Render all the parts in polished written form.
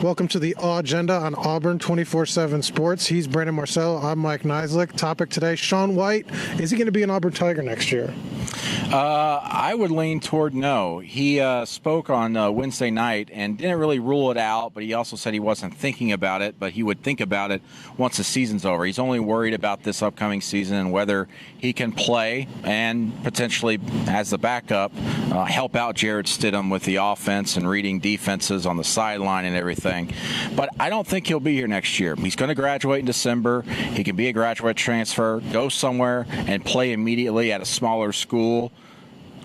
Welcome to the AUGenda on Auburn 24/7 Sports. He's Brandon Marcello. I'm Mike Niziolek. Topic today, Shaun White. Is he going to be an Auburn Tiger next year? I would lean toward no. He spoke on Wednesday night and didn't really rule it out, but he also said he wasn't thinking about it, but he would think about it once the season's over. He's only worried about this upcoming season and whether he can play and potentially, as the backup, help out Jarrett Stidham with the offense and reading defenses on the sideline and everything. But I don't think he'll be here next year. He's going to graduate in December. He can be a graduate transfer, go somewhere and play immediately at a smaller school.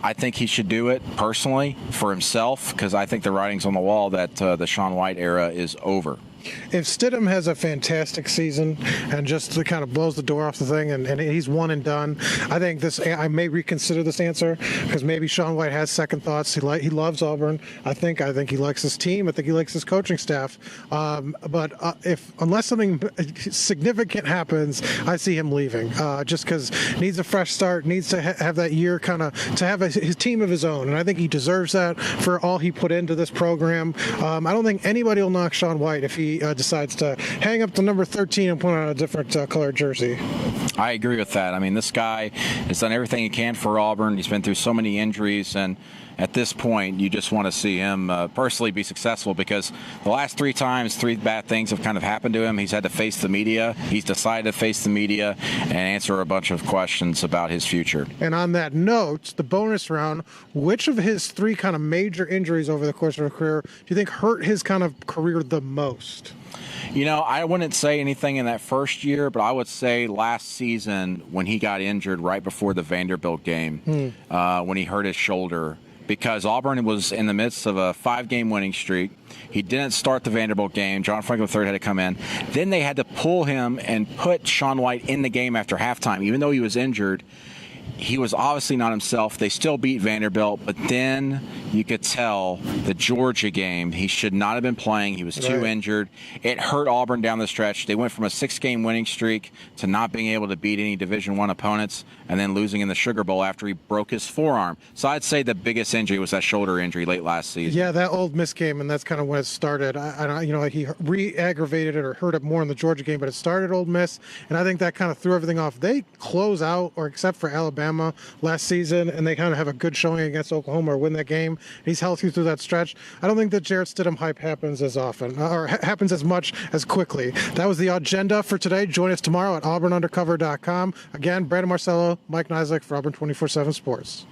I think he should do it personally for himself because I think the writing's on the wall that the Shaun White era is over. If Stidham has a fantastic season and just kind of blows the door off the thing and he's one and done, I think I may reconsider this answer because maybe Shaun White has second thoughts. He loves Auburn. I think he likes his team. I think he likes his coaching staff. But unless something significant happens, I see him leaving just because needs a fresh start, needs to have that year kind of to have his team of his own. And I think he deserves that for all he put into this program. I don't think anybody will knock Shaun White if he decides to hang up the number 13 and put on a different colored jersey. I agree with that. I mean, this guy has done everything he can for Auburn. He's been through so many injuries, and at this point, you just want to see him personally be successful because the last three times, three bad things have kind of happened to him. He's had to face the media. He's decided to face the media and answer a bunch of questions about his future. And on that note, the bonus round, which of his three kind of major injuries over the course of his career do you think hurt his kind of career the most? You know, I wouldn't say anything in that first year, but I would say last season when he got injured right before the Vanderbilt game, when he hurt his shoulder, because Auburn was in the midst of a 5-game winning streak. He didn't start the Vanderbilt game. John Franklin III had to come in. Then they had to pull him and put Shaun White in the game after halftime. Even though he was injured, he was obviously not himself. They still beat Vanderbilt, but then you could tell the Georgia game, he should not have been playing. He was too injured. It hurt Auburn down the stretch. They went from a 6-game winning streak to not being able to beat any Division I opponents and then losing in the Sugar Bowl after he broke his forearm. So I'd say the biggest injury was that shoulder injury late last season. Yeah, that Ole Miss game, and that's kind of when it started. He re-aggravated it or hurt it more in the Georgia game, but it started Ole Miss, and I think that kind of threw everything off. They close out, or except for Alabama last season, and they kind of have a good showing against Oklahoma or win that game. He's healthy through that stretch. I don't think that Jarrett Stidham hype happens as often or happens as much as quickly. That was the agenda for today. Join us tomorrow at auburnundercover.com. Again, Brandon Marcello, Mike Niziolek for Auburn 24/7 Sports.